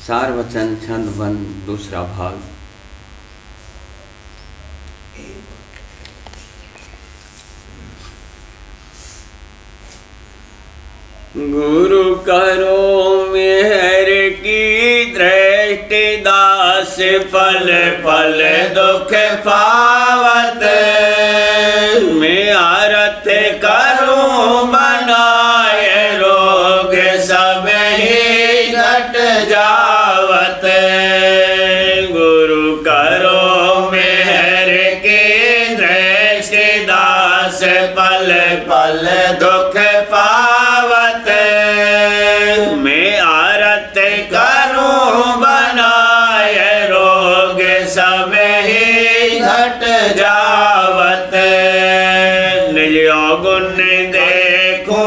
सार वचन छंद वन दूसरा भाग। गुरु करो मेहर की दृष्टि, दास फल फल दुख पावत। मैं आरत करूं बनाए रोग, सब ही घट जावत। गुरु करो मेहर की दृष्टि, दास फल फल दुख पावत। मैं आरत करूं बनाए रोग, सब ही घट जावत। निज गुण देखो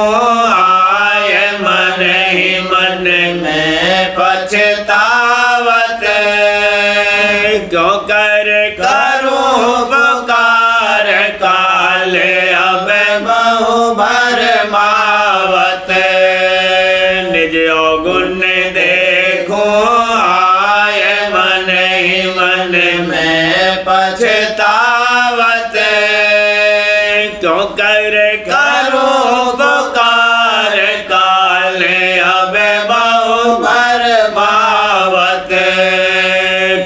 आय मन ही मन में पछतावत। क्यों कर करूं पुकार काल, अब बहु भरमावत। निज गुण देखो आय मन ही मन में पछतावत। क्यों कर करूं पुकार काल, अब बहु भरमावत।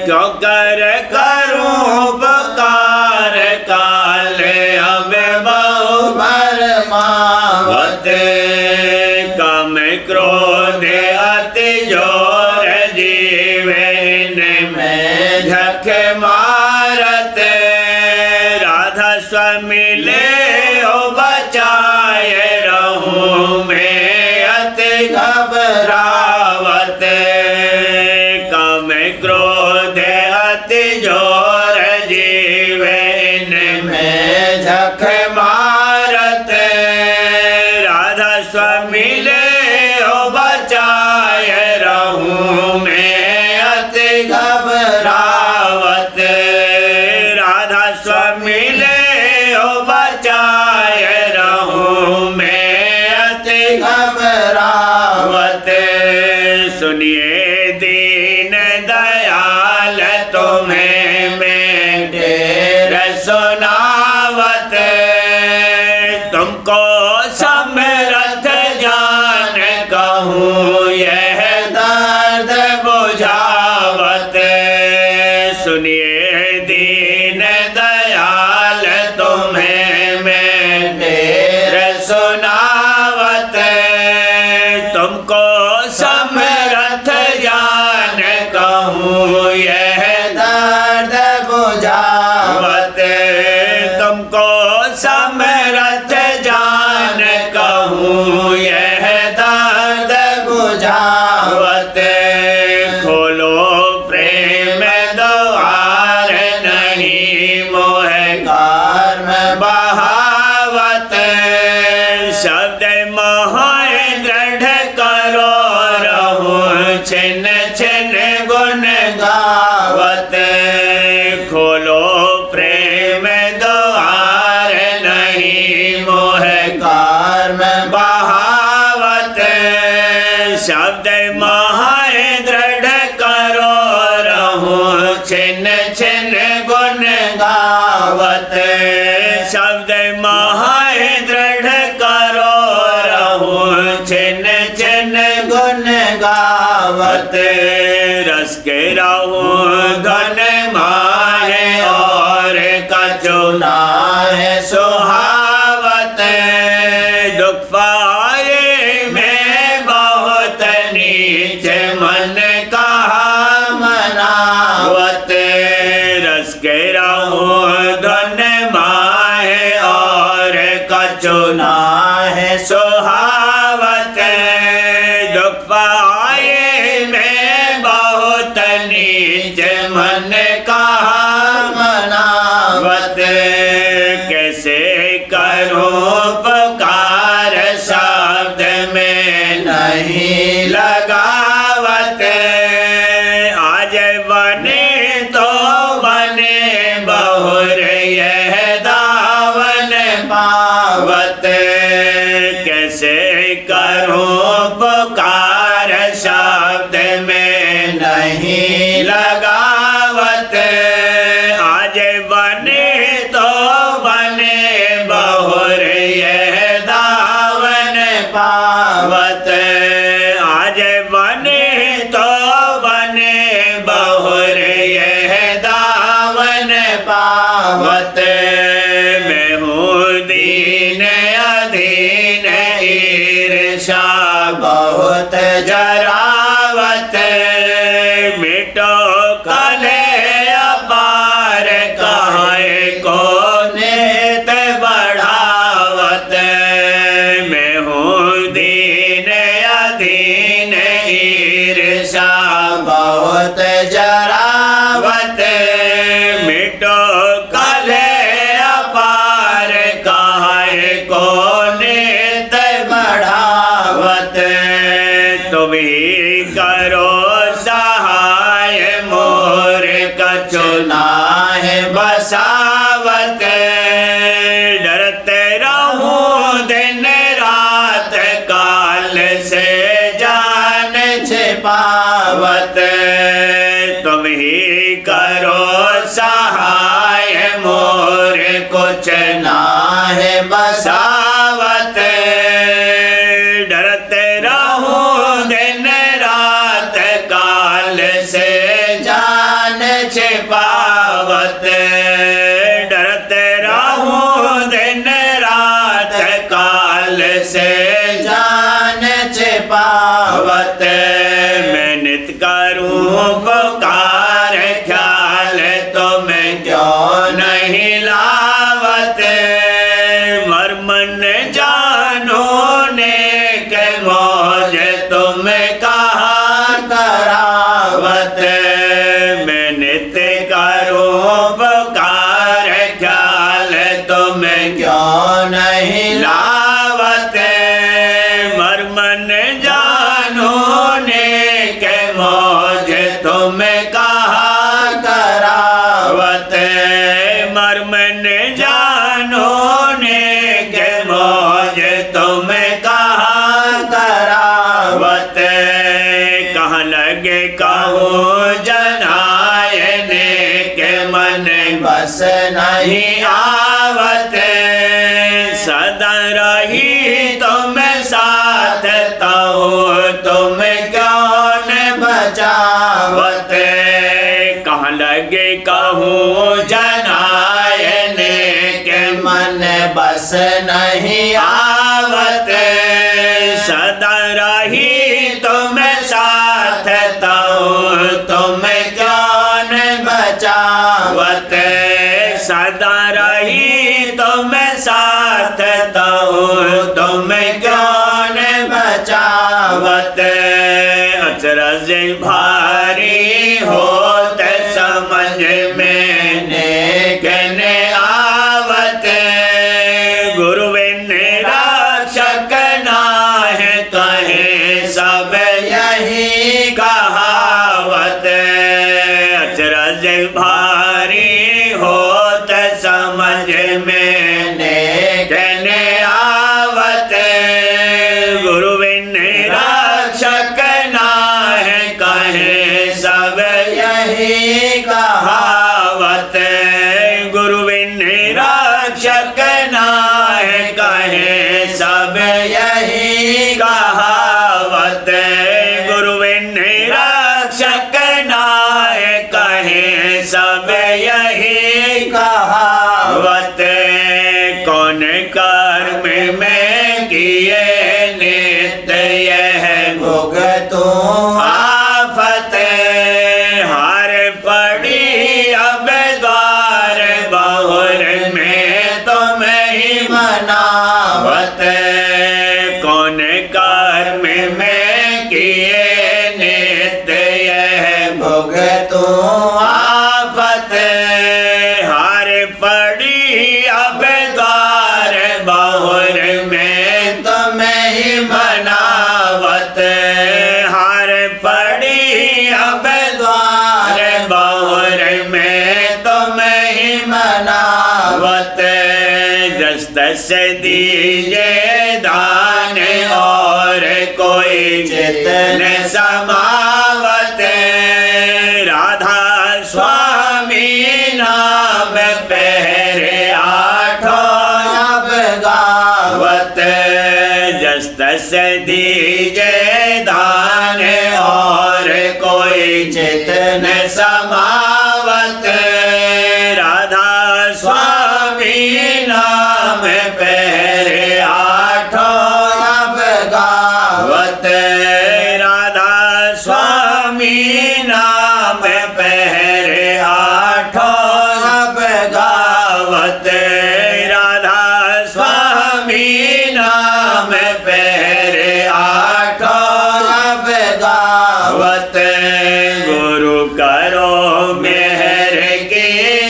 क्यों कर करूं पुकार काल, अब बहु भरमावत। काम क्रोध अति जोर, जीवन में झक मारत। राधा स्वामी ले ओ बचाए रहूं, मैं अति घबरावत। काम क्रोध अति जोर, जीवन में झक मारत। राधा स्वामी ले ओ बचाए रहूं, मैं अति घबरावत। राधा स्वामी ले ओ बचाए रहूं, मैं अति घबरावत। सुनिए दीन दयाल, तुम्हें मैं ढेर सुनावत। तुमको समर्थ जान कहूँ, यह दर्द बुझावत। सुनिए दीन दयाल, तुम्हें मैं ढेर सुनावत। तुमको समर्थ जान कहूँ, यह दर्द बुझावत। तुमको समर्थ जान कहूँ, यह दर्द बुझावत। खोलो प्रेम द्वार, नहीं मोह कर्म बहावत। शब्द मोह दृढ़ करो रहूं, छिन छिन गुण गावत। खोलो प्रेम द्वार, नहीं मोह कर्म बहावत। शब्द मोह दृढ़ करो रहूं, छिन छिन गुण गावत। शब्द मोह दृढ़ करो रहूं, छिन छिन गुण गावत। रस के रहूं धन माहे, और कछु नाहे सुहावत। दुख पाए मैं बहुत नीच, मन कहा मनावत। रस के रहूं धन माहे, और कछु नाहे सुहावत। दुख पाए मैं बहुत नीच, मन कहा मनावत। कैसे करूं पुकार, शब्द में नहीं लगावत। आज बने तो बने बहुर, यह दावन पावत। कैसे करूं पुकार, शब्द में नहीं लगावत। आज बने तो बने बहुर यह दावन पावत। आज बने तो बने बहुर यह दावन पावत। मैं हूँ दीन अधीन ईर्षा बहुत जरावत। मिटो कले अपार कहे को नेत बढ़ावत। मैं हूँ दीन अधीन ईर्षा बहुत जरावत। मिटो कले अपार कहे को नेत बढ़ावत। तुम ही करो सहाय मोर कचुना है बसावत। डरते रहूं दिन रात काल से जान छिपावत। तुम ही करो सहाय मोर कुछ ना है बसावत। डरते रहूं दिन रात काल से जान छिपावत। डरते रहूं दिन रात काल से जान छिपावत। मैं नित करूं पुकार ख्याल तुम क्यों नहीं लावत। मर्मन जानो ने के मौज तुम कहाँ करावत। मैं नित करूं पुकार ख्याल तुम क्यों नहीं लावत। मर्मन जानो ने के मौज तुम कहाँ करावत। मर्मन जानो ने के मौज तुम कहाँ करावत। कहाँ लगे कहूँ जनायने के मन बस नहीं आवत। सदा रही तुम साथ तो तुम क्यों न बचावत। कहाँ लगे कहूँ जनायने के मन बस नहीं आवत। सदा रही तुम साथ तो तुम क्यों न बचावत। सदा रही तुम साथ तो तुम क्यों न बचावत। अचरज भारी होत समझ में ने आवत। गुरु बिन रक्षक नाहि कहे सब यही कहावत। अचरज भारी होत समझ में ने आवत। गुरु बिन रक्षक नाहि कहे सब यही कहावत। गुरु बिन रक्षक नाहि कहे सब यही कहावत। गुरु बिन रक्षक नाहि कहे सब यही कहावत। कौन कर्म में किए नित यह भुगतूं आफत। हार पड़ी अब द्वार बहुर में तुम ही मनावत। कौन कर्म में किए नित यह भुगतूं आफत। हार पड़ी अब द्वार बहुर में तुम ही मनावत। हार पड़ी अब द्वार बहुर में तुम ही मनावत। जस तस दीजिए दान और कोई चित न समावत। राधा स्वामी नाम पहरे आठों अब गावत जस तस दीजे दान और कोई चित न समावत राधा स्वामी नाम पहरे आठों अब गावत राधा स्वामी नाम पहरे आठों अब गावत राधा स्वामी नाम पहरे आठों अब गावत गुरु करो मेहर की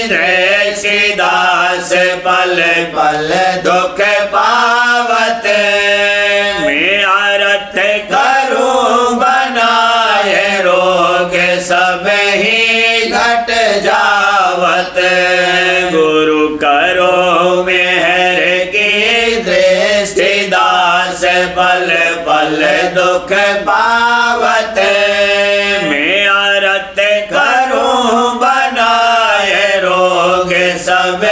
दृष्टि दास पल पल दुख पावत मैं आरत करूं बनाए रोग सब ही घट जावत गुरु करो मेहर की दृष्टि दास पल पल दुख पावत मैं आरत करूं बनाए रोग सब